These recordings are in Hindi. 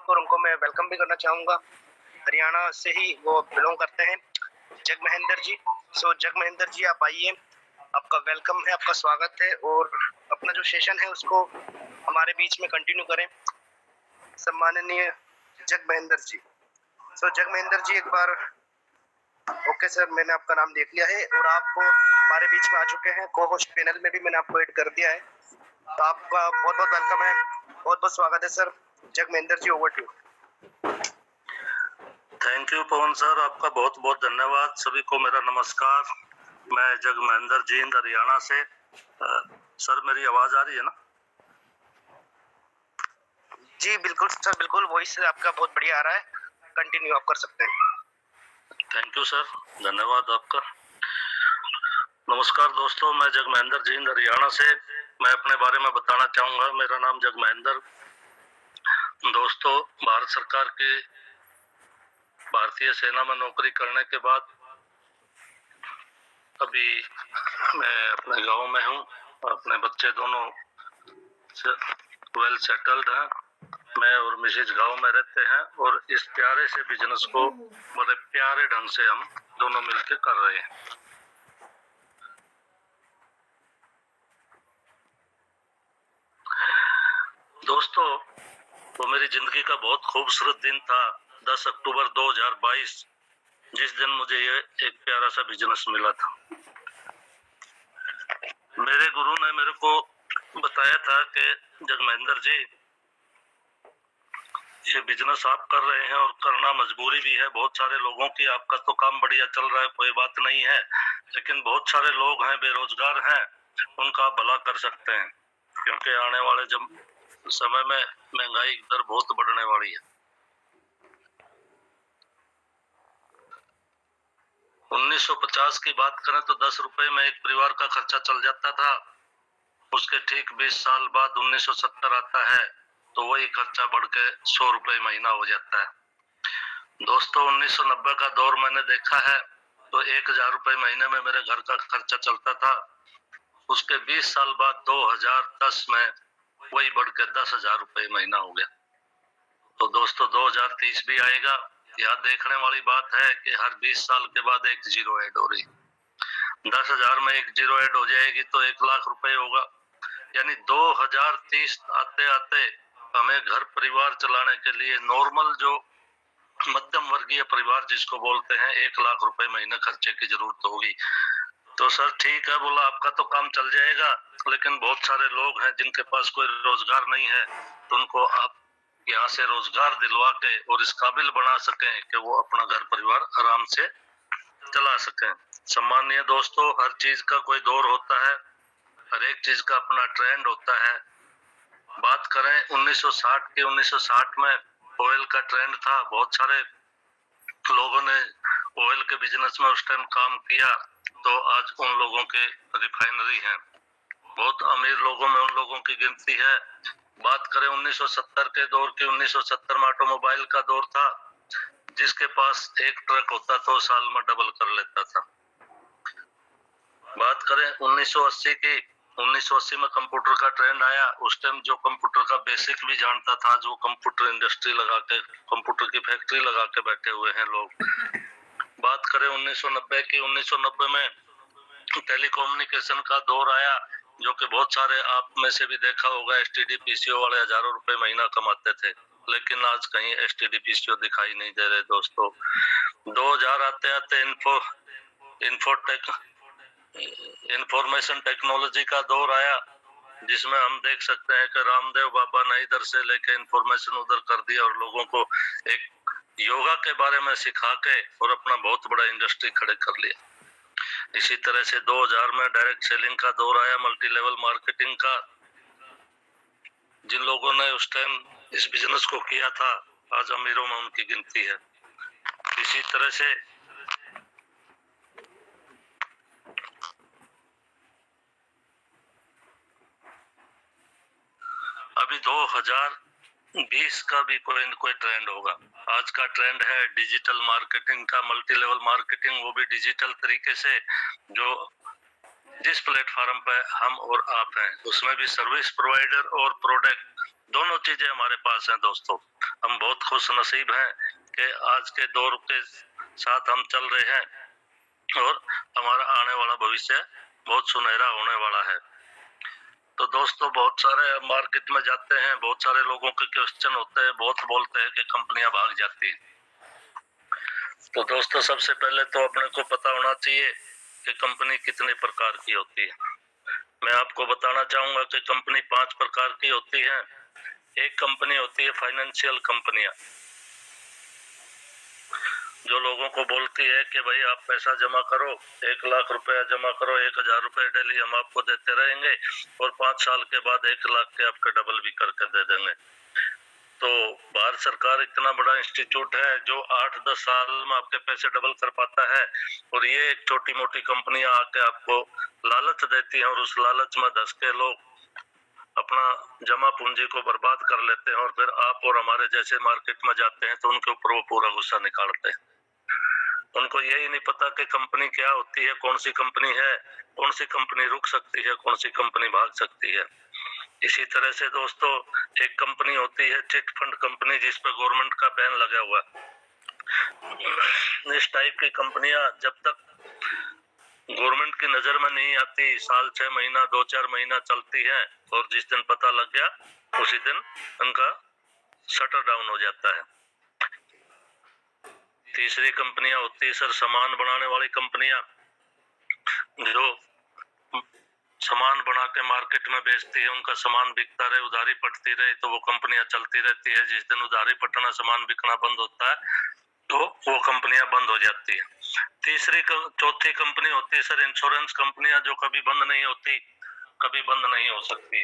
और उनको मैं वेलकम भी करना चाहूँगा। हरियाणा से ही वो बिलोंग करते हैं, जग महेंद्र जी। सो जग महेंद्र जी आप आइए, आपका वेलकम है, आपका स्वागत है और अपना जो सेशन है उसको हमारे बीच में कंटिन्यू करें। सम्माननीय जग महेंद्र जी। सो जग महेंद्र जी एक बार ओके सर, मैंने आपका नाम देख लिया है और आप हमारे बीच में आ चुके हैं। को होस्ट पैनल में भी मैंने आपको ऐड कर दिया है, तो आपका बहुत बहुत वेलकम है, बहुत बहुत स्वागत है sir. Jag Mahendra ji, over to you. Thank you Pavan sir, आपका बहुत बहुत धन्यवाद। सभी को मेरा नमस्कार। मैं जग महेंद्र जींद हरियाणा से। सर मेरी आवाज आ रही है ना? जी बिल्कुल सर, बिल्कुल। वॉइस आपका बहुत बढ़िया आ रहा है, कंटिन्यू आप कर सकते हैं। थैंक यू सर, धन्यवाद आपका। नमस्कार दोस्तों, मैं जग महेंद्र जींद हरियाणा से। मैं अपने बारे में बताना चाहूंगा। मेरा नाम जग महेंद्र। दोस्तों, भारत सरकार की भारतीय सेना में नौकरी करने के बाद अभी मैं अपने गांव में हूं। अपने बच्चे दोनों वेल सेटल्ड हैं। मैं और मिसेज गांव में रहते हैं और इस प्यारे से बिजनेस को बड़े प्यारे ढंग से हम दोनों मिलकर कर रहे हैं। दोस्तों, वो मेरी जिंदगी का बहुत खूबसूरत दिन था, 10 अक्टूबर 2022, जिस दिन मुझे ये एक प्यारा सा बिजनेस मिला था। मेरे गुरु ने मेरे को बताया था कि जग महेंद्र जी, ये बिजनेस आप कर रहे हैं और करना मजबूरी भी है बहुत सारे लोगों की। आपका तो काम बढ़िया चल रहा है, कोई बात नहीं है, लेकिन बहुत सारे लोग हैं, बेरोजगार हैं, उनका आप भला कर सकते हैं, क्योंकि आने वाले जब समय में महंगाई दर बहुत बढ़ने वाली है। 1950 की बात करें तो 10 रुपए में एक परिवार का खर्चा चल जाता था। उसके ठीक 20 साल बाद 1970 आता है तो वही खर्चा बढ़ के 100 रुपए महीना हो जाता है। दोस्तों, 1990 का दौर मैंने देखा है तो 1000 रुपए महीने में मेरे घर का खर्चा चलता था। उसके 20 साल बाद 2010 में वही बढ़ के 10,000 रुपए महीना हो गया। तो दोस्तों, 2030 भी आएगा। यहाँ देखने वाली बात है कि हर 20 साल के बाद एक जीरो ऐड हो रही। 10,000 में एक जीरो ऐड हो जाएगी तो 1,00,000 रुपए होगा। यानी 2030 आते आते हमें घर परिवार चलाने के लिए नॉर्मल जो मध्यम वर्गीय परिवार जिसको बोलते हैं 1,00,000 रुपए महीने खर्चे की जरूरत होगी। तो सर ठीक है, बोला आपका तो काम चल जाएगा, लेकिन बहुत सारे लोग हैं जिनके पास कोई रोजगार नहीं है, तो उनको आप यहाँ से रोजगार दिलवा के और इस काबिल बना सकें कि वो अपना घर परिवार आराम से चला सकें। सम्मानीय दोस्तों, हर चीज का कोई दौर होता है, हर एक चीज का अपना ट्रेंड होता है। बात करें 1960 की, 1960 में ऑयल का ट्रेंड था। बहुत सारे लोगों ने ऑयल के बिजनेस में उस टाइम काम किया, तो आज उन लोगों के रिफाइनरी हैं। बहुत अमीर लोगों में उन लोगों की गिनती है। बात करें 1970 के दौर की, 1970 में ऑटोमोबाइल का दौर था। जिसके पास एक ट्रक होता तो साल में डबल कर लेता था। बात करें 1980 की, 1980 में कंप्यूटर का ट्रेंड आया। उस टाइम जो कंप्यूटर का बेसिक भी जानता था, जो कंप्यूटर इंडस्ट्री लगा के, कंप्यूटर की फैक्ट्री लगा के बैठे हुए हैं लोग। बात करें 1990 की, 1990 में टेलीकम्युनिकेशन का दौर आया, जो कि बहुत सारे आप में से भी देखा होगा, एसटीडी पीसीओ वाले हजारों रुपए महीना कमाते थे, लेकिन आज कहीं एसटीडी पीसीओ दिखाई नहीं दे रहे दोस्तों। 2000 आते आते इंफॉर्मेशन टेक्नोलॉजी का दौर आया, जिसमें हम देख सकते हैं कि रामदेव बाबा ने इधर से लेके इंफॉर्मेशन उधर कर दिया और लोगों को एक योगा के बारे में सिखा के और अपना बहुत बड़ा इंडस्ट्री खड़े कर लिया। इसी तरह से 2000 में डायरेक्ट सेलिंग का दौर आया, मल्टी लेवल मार्केटिंग का। जिन लोगों ने उस टाइम इस बिजनेस को किया था, आज अमीरों में उनकी गिनती है। इसी तरह से अभी 2020 का भी कोई न कोई ट्रेंड होगा। आज का ट्रेंड है डिजिटल मार्केटिंग का, मल्टी लेवल मार्केटिंग, वो भी डिजिटल तरीके से। जो जिस प्लेटफॉर्म पे हम और आप हैं, उसमें भी सर्विस प्रोवाइडर और प्रोडक्ट दोनों चीजें हमारे पास हैं दोस्तों। हम बहुत खुश नसीब हैं कि आज के दौर के साथ हम चल रहे हैं और हमारा आने वाला भविष्य बहुत सुनहरा होने वाला है। तो दोस्तों बहुत सारे मार्केट में जाते हैं, बहुत सारे लोगों के क्वेश्चन होते हैं, बहुत बोलते हैं कि कंपनियां भाग जाती हैं। तो दोस्तों सबसे पहले तो अपने को पता होना चाहिए कि कंपनी कितने प्रकार की होती है। मैं आपको बताना चाहूंगा कि कंपनी 5 प्रकार की होती है। एक कंपनी होती है फाइनेंशियल कंपनियां, जो लोगों को बोलती है कि भाई आप पैसा जमा करो, 1 लाख रुपया जमा करो, 1000 रुपए डेली हम आपको देते रहेंगे और 5 साल के बाद 1 लाख के आपके डबल भी करके दे देंगे। तो भारत सरकार इतना बड़ा इंस्टीट्यूट है जो 8-10 साल में आपके पैसे डबल कर पाता है, और ये एक छोटी मोटी कंपनियां आके आपको लालच देती हैं और उस लालच में धस के लोग अपना जमा पूंजी को बर्बाद कर लेते हैं और फिर आप और हमारे जैसे मार्केट में जाते हैं तो उनके ऊपर वो पूरा गुस्सा निकालते हैं। उनको यही नहीं पता कि कंपनी क्या होती है, कौन सी कंपनी है, कौन सी कंपनी रुक सकती है, कौन सी कंपनी भाग सकती है। इसी तरह से दोस्तों एक कंपनी होती है चिट फंड कंपनी, जिसपे गवर्नमेंट का बैन लगा हुआ है। इस टाइप की कंपनियां जब तक गवर्नमेंट की नजर में नहीं आती, साल 6 महीना 2-4 महीना चलती है और जिस दिन पता लग गया उसी दिन उनका शटर डाउन हो जाता है। तीसरी कंपनियां होती है सर सामान बनाने वाली कंपनियां, जो सामान बना के मार्केट में बेचती है, उनका सामान बिकता रहे, उधारी पटती रहे, तो वो कंपनियां चलती रहती है। जिस दिन उधारी पटना, सामान बिकना बंद होता है तो वो कंपनियां बंद हो जाती है। चौथी कंपनी होती है सर इंश्योरेंस कंपनियां, जो कभी बंद नहीं होती, कभी बंद नहीं हो सकती।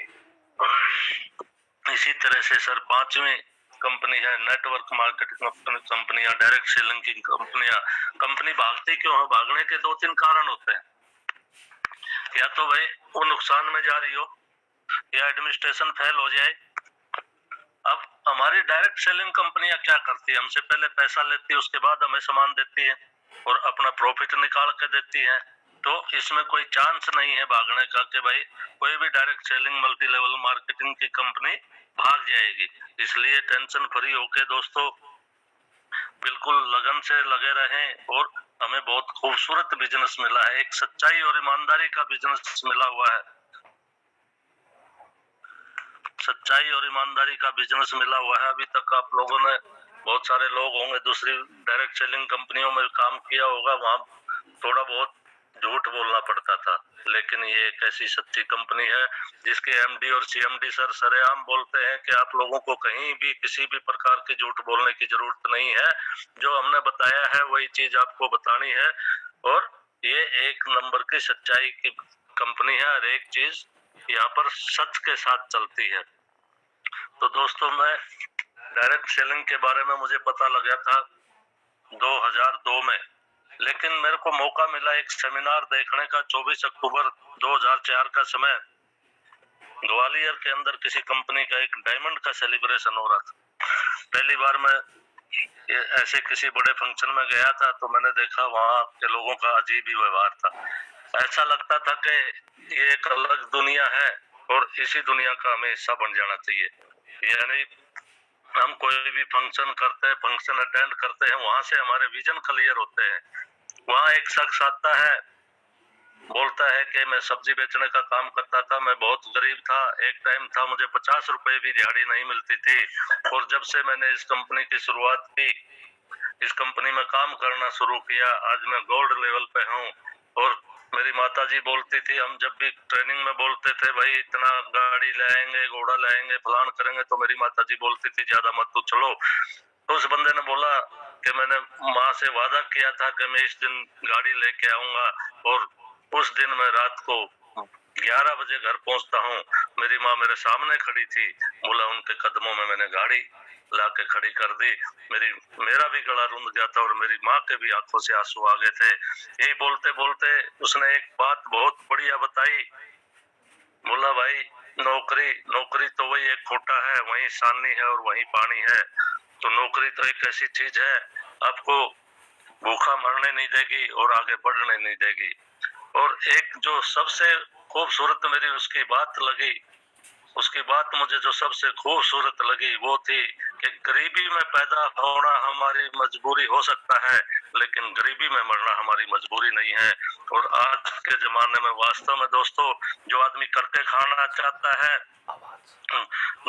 इसी तरह से सर 5वीं कंपनी है नेटवर्क मार्केटिंग कंपनियां, डायरेक्ट सेलिंग की कंपनियां। कंपनी भागती क्यों है? भागने के 2-3 कारण होते हैं। या तो भाई वो नुकसान में जा रही हो, या एडमिनिस्ट्रेशन फेल हो जाए। अब हमारी डायरेक्ट सेलिंग कंपनियां क्या करती है? हमसे पहले पैसा लेती है, उसके बाद हमें सामान देती है और अपना प्रॉफिट निकाल के देती है। तो इसमें कोई चांस नहीं है भागने का कि भाई कोई भी direct selling multi level marketing की कंपनी भाग जाएगी। इसलिए टेंशन फ्री होके दोस्तों बिल्कुल लगन से लगे रहें, और हमें बहुत खूबसूरत बिजनेस मिला है, एक सच्चाई और ईमानदारी का बिजनेस मिला हुआ है। सच्चाई और ईमानदारी का बिजनेस मिला हुआ है। अभी तक आप लोगों ने, बहुत सारे लोग होंगे दूसरी डायरेक्ट सेलिंग कंपनियों में काम किया होगा, वहां थोड़ा बहुत झूठ बोलना पड़ता था, लेकिन ये एक ऐसी सच्ची कंपनी है जिसके एमडी और सीएमडी सर सरेआम बोलते हैं कि आप लोगों को कहीं भी किसी भी प्रकार के झूठ बोलने की जरूरत नहीं है, जो हमने बताया है वही चीज आपको बतानी है, और ये एक नंबर की सच्चाई की कंपनी है। हर एक चीज यहाँ पर सच के साथ चलती है। तो दोस्तों मैं डायरेक्ट सेलिंग के बारे में मुझे पता लगा था 2002 में, लेकिन मेरे को मौका मिला एक सेमिनार देखने का 24 अक्टूबर 2004 का समय, ग्वालियर के अंदर किसी कंपनी का एक डायमंड का सेलिब्रेशन हो रहा था। पहली बार मैं ऐसे किसी बड़े फंक्शन में गया था, तो मैंने देखा वहाँ के लोगों का अजीब ही व्यवहार था। ऐसा लगता था कि ये एक अलग दुनिया है और इसी दुनिया का हमें हिस्सा बन जाना चाहिए। यानी हम कोई भी फंक्शन करते हैं, फंक्शन अटेंड करते हैं, वहां से हमारे विजन क्लियर होते हैं। वहाँ एक शख्स आता है, बोलता है कि मैं सब्जी बेचने का काम करता था, मैं बहुत गरीब था, एक टाइम था मुझे 50 रुपए भी दिहाड़ी नहीं मिलती थी, और जब से मैंने इस कंपनी की शुरुआत की, इस कंपनी में काम करना शुरू किया, आज मैं गोल्ड लेवल पे हूँ। और मेरी माताजी बोलती थी, हम जब भी ट्रेनिंग में बोलते थे भाई इतना गाड़ी लाएंगे, घोड़ा लाएंगे, फलान करेंगे, तो मेरी माताजी बोलती थी ज्यादा मत उछलो। तो उस बंदे ने बोला कि मैंने माँ से वादा किया था कि मैं इस दिन गाड़ी लेके आऊंगा, और उस दिन मैं रात को 11 बजे घर पहुंचता हूँ। मेरी माँ मेरे सामने खड़ी थी, बोला उनके कदमों में मैंने गाड़ी ला के खड़ी कर दी। मेरा भी गला रुंध गया था और मेरी माँ के भी आंखों से आंसू आ गए थे। यही बोलते बोलते उसने एक बात बहुत बढ़िया बताई, बोला भाई नौकरी नौकरी तो वही एक खूंटा है, वही सानी है और वही पानी है। तो नौकरी तो एक ऐसी चीज है, आपको भूखा मरने नहीं देगी और आगे बढ़ने नहीं देगी। और एक जो सबसे खूबसूरत मेरी उसकी बात लगी, उसकी बात मुझे जो सबसे खूबसूरत लगी वो थी कि गरीबी में पैदा होना हमारी मजबूरी हो सकता है, लेकिन गरीबी में मरना हमारी मजबूरी नहीं है। और आज के जमाने में वास्तव में दोस्तों, जो आदमी करके खाना चाहता है,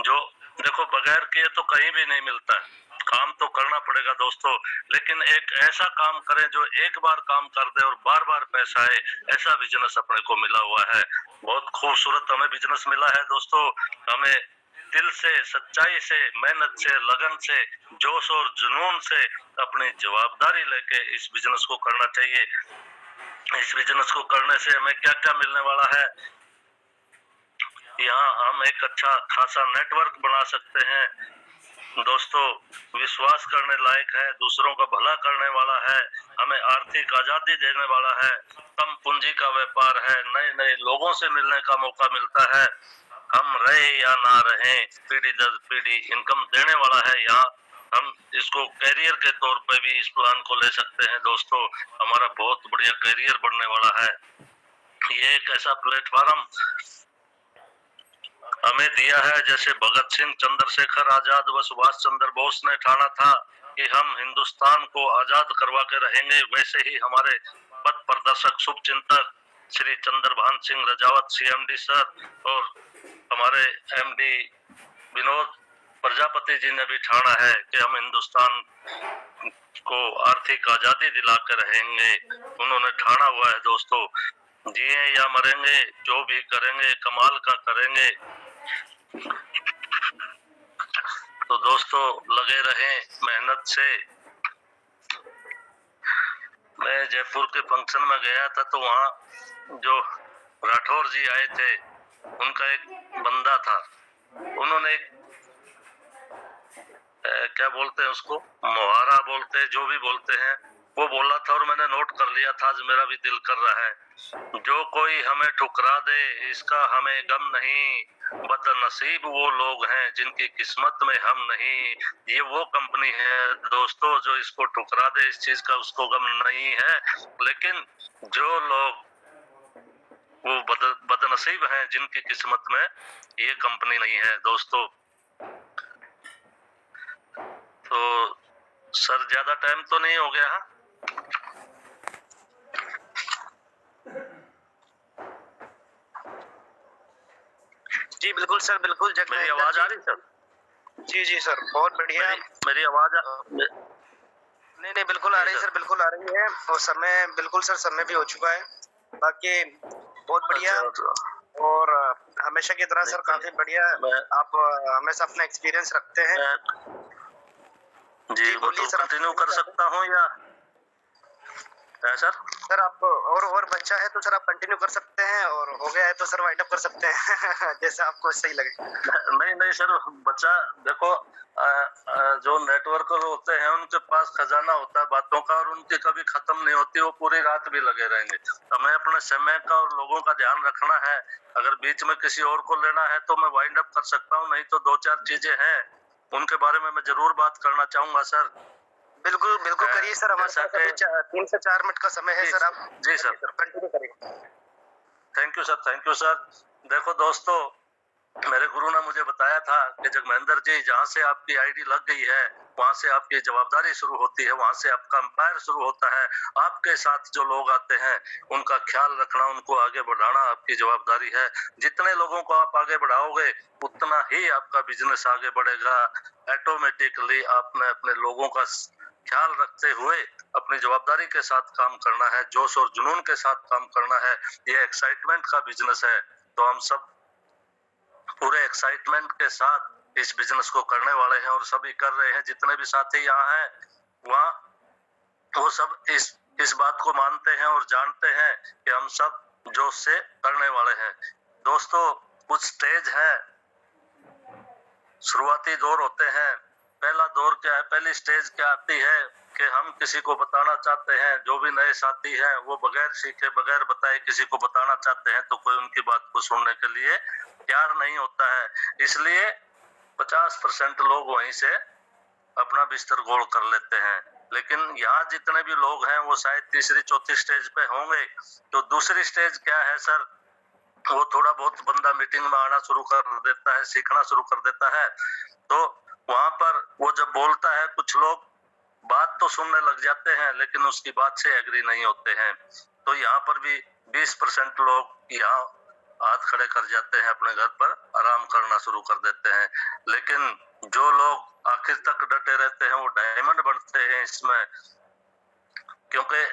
जो देखो बगैर किए तो कहीं भी नहीं मिलता है, काम तो करना पड़ेगा दोस्तों, लेकिन एक ऐसा काम करें जो एक बार काम कर दे और बार बार पैसा आए, ऐसा बिजनेस अपने को मिला हुआ है। बहुत खूबसूरत हमें बिजनेस मिला है दोस्तों। हमें दिल से, सच्चाई से, मेहनत से, लगन से, जोश और जुनून से अपनी जवाबदारी लेके इस बिजनेस को करना चाहिए। इस बिजनेस को करने से हमें क्या क्या मिलने वाला है, यहाँ हम एक अच्छा खासा नेटवर्क बना सकते हैं दोस्तों, विश्वास करने लायक है, दूसरों का भला करने वाला है, हमें आर्थिक आजादी देने वाला है, कम पूंजी का व्यापार है, नए नए लोगों से मिलने का मौका मिलता है, हम रहे या ना रहे, पीढ़ी दर पीढ़ी इनकम देने वाला है। यहाँ हम इसको कैरियर के तौर पे भी इस प्लान को ले सकते हैं दोस्तों, हमारा बहुत बढ़िया कैरियर बनने वाला है। ये एक ऐसा प्लेटफॉर्म हमें दिया है, जैसे भगत सिंह, चंद्रशेखर आजाद व सुभाष चंद्र बोस ने ठाना था कि हम हिंदुस्तान को आजाद करवा के रहेंगे, वैसे ही हमारे पथ प्रदर्शक शुभ चिंतक श्री चंद्रभान सिंह रजावत CMD सर और हमारे MD विनोद प्रजापति जी ने भी ठाना है कि हम हिंदुस्तान को आर्थिक आजादी दिला के रहेंगे। उन्होंने ठाना हुआ है दोस्तों, जिए या मरेंगे, जो भी करेंगे कमाल का करेंगे। तो दोस्तों लगे रहें मेहनत से। मैं जयपुर के फंक्शन में गया था तो वहाँ जो राठौर जी आए थे, उनका एक बंदा था, उन्होंने एक क्या बोलते हैं उसको, मुहारा बोलते हैं, जो भी बोलते हैं, वो बोला था और मैंने नोट कर लिया था, आज मेरा भी दिल कर रहा है। जो कोई हमें ठुकरा दे इसका हमें गम नहीं, बदनसीब वो लोग हैं जिनकी किस्मत में हम नहीं। ये वो कंपनी है दोस्तों जो इसको ठुकरा दे इस चीज का उसको गम नहीं है, लेकिन जो लोग वो बदनसीब हैं जिनकी किस्मत में ये कंपनी नहीं है दोस्तों। तो सर ज्यादा टाइम तो नहीं हो गया? जी बिल्कुल सर, बिल्कुल। मेरी आवाज आ रही सर? जी जी सर, बहुत बढ़िया। मेरी आवाज नहीं नहीं, बिल्कुल आ रही है सर, बिल्कुल आ रही है। और समय बिल्कुल सर, समय भी हो चुका है। बाकी बहुत बढ़िया। और हमेशा की तरह सर काफी बढ़िया आप हमेशा अपना एक्सपीरियंस रखते हैं। जी बोलिए सर, कंटिन्यू कर सकता हूँ या सर आप और बच्चा है तो सर आप कंटिन्यू कर सकते हैं, और हो गया है तो सर वाइंड अप कर सकते हैं जैसे आपको सही लगे। नहीं सर, बच्चा देखो, जो नेटवर्कर होते हैं उनके पास खजाना होता है बातों का और उनकी कभी खत्म नहीं होती, वो पूरी रात भी लगे रहेंगे। हमें अपने समय का और लोगों का ध्यान रखना है। अगर बीच में किसी और को लेना है तो मैं वाइंड अप कर सकता हूँ, नहीं तो 2-4 चीजें हैं उनके बारे में मैं जरूर बात करना चाहूंगा सर। बिल्कुल बिल्कुल करिए सर, हमारे पास 3 से 4 मिनट का समय है सर। आप जी सर कंटिन्यू करिए। Thank you sir. देखो दोस्तों, मेरे गुरु ने मुझे बताया था कि जगमहेंद्र जी, जहाँ से आपकी आईडी लग गई है वहां से आपकी जवाबदारी शुरू होती है, वहां से आपका एम्पायर शुरू होता है। आपके साथ जो लोग आते हैं उनका ख्याल रखना, उनको आगे बढ़ाना आपकी जवाबदारी है। जितने लोगों को आप आगे बढ़ाओगे उतना ही आपका बिजनेस आगे बढ़ेगा। ऑटोमेटिकली आपने अपने लोगों का ख्याल रखते हुए अपनी जवाबदारी के साथ काम करना है, जोश और जुनून के साथ काम करना है। ये एक्साइटमेंट का बिजनेस है, तो हम सब पूरे एक्साइटमेंट के साथ इस बिजनेस को करने वाले हैं और सभी कर रहे हैं। जितने भी साथी यहाँ हैं वहाँ वो सब इस बात को मानते हैं और जानते हैं कि हम सब जोश से करने वाले हैं। दोस्तों कुछ स्टेज है, शुरुआती दौर होते हैं। पहला दौर क्या है, पहली स्टेज क्या आती है कि हम किसी को बताना चाहते हैं, जो भी नए साथी हैं वो बगैर सीखे बगैर बताए किसी को बताना चाहते हैं तो कोई उनकी बात को सुनने के लिए तैयार नहीं होता है। इसलिए 50% लोग वहीं से अपना बिस्तर गोल कर लेते हैं। लेकिन यहाँ जितने भी लोग हैं वो शायद तीसरी चौथी स्टेज पे होंगे। तो दूसरी स्टेज क्या है सर, वो थोड़ा बहुत बंदा मीटिंग में आना शुरू कर देता है, सीखना शुरू कर देता है, तो वहां पर वो जब बोलता है कुछ लोग बात तो सुनने लग जाते हैं लेकिन उसकी बात से एग्री नहीं होते हैं। तो यहाँ पर भी 20% लोग यहाँ हाथ खड़े कर जाते हैं, अपने घर पर आराम करना शुरू कर देते हैं। लेकिन जो लोग आखिर तक डटे रहते हैं वो डायमंड बनते हैं इसमें, क्योंकि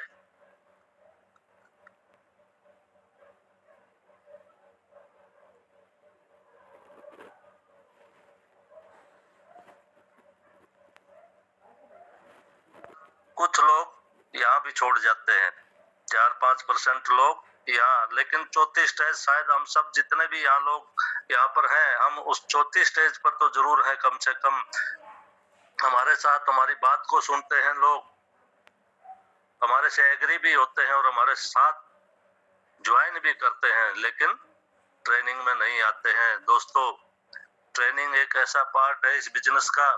कुछ लोग यहाँ भी छोड़ जाते हैं, 4-5% लोग यहाँ। लेकिन चौथी स्टेज शायद हम सब जितने भी यहाँ लोग यहाँ पर हैं, हम उस चौथी स्टेज पर तो जरूर है। कम से कम हमारे साथ हमारी बात को सुनते हैं लोग, हमारे से एग्री भी होते हैं और हमारे साथ ज्वाइन भी करते हैं, लेकिन ट्रेनिंग में नहीं आते हैं। दोस्तों, ट्रेनिंग एक ऐसा पार्ट है इस बिजनेस का,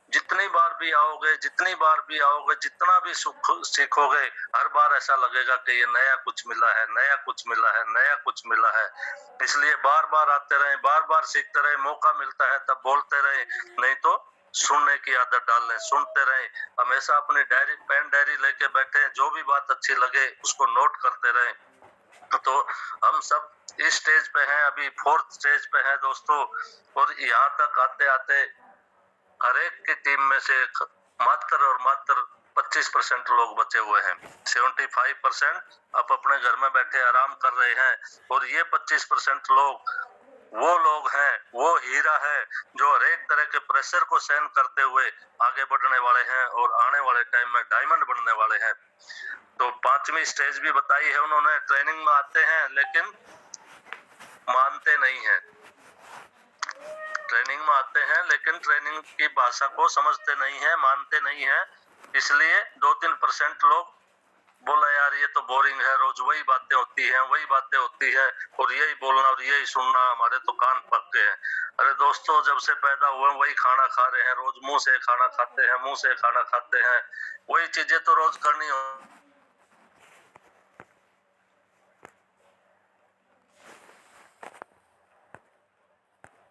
जितनी बार भी आओगे, जितनी बार भी आओगे, जितना भी सीखोगे, हर बार ऐसा लगेगा कि ये नया कुछ मिला है, नया कुछ मिला है, नया कुछ मिला है। इसलिए बार बार आते रहे, बार बार सीखते रहे। मौका मिलता है तब बोलते रहे, नहीं तो सुनने की आदत डाल लें, सुनते रहे। हमेशा अपनी डायरी, पेन डायरी लेके बैठे, जो भी बात अच्छी लगे उसको नोट करते रहे। तो हम सब इस स्टेज पे हैं, अभी 4th स्टेज पे हैं दोस्तों। और यहाँ तक आते आते हर एक की टीम में से मात्र और मात्र 25% लोग बचे हुए हैं। 75% अब अपने घर में बैठे आराम कर रहे हैं। और ये 25% लोग वो लोग हैं, वो हीरा है जो हर एक तरह के प्रेशर को सहन करते हुए आगे बढ़ने वाले हैं और आने वाले टाइम में डायमंड बनने वाले हैं। तो 5वीं स्टेज भी बताई है उन्होंने। ट्रेनिंग में आते हैं लेकिन मानते नहीं हैं, ट्रेनिंग में आते हैं लेकिन ट्रेनिंग की भाषा को समझते नहीं है, मानते नहीं है। इसलिए 2-3% लोग बोला यार ये तो बोरिंग है, रोज वही बातें होती हैं, वही बातें होती है और यही बोलना और यही सुनना, हमारे तो कान पक गए हैं। अरे दोस्तों, जब से पैदा हुए वही खाना खा रहे हैं, रोज मुंह से खाना खाते हैं, मुंह से खाना खाते हैं, वही चीजें तो रोज करनी हो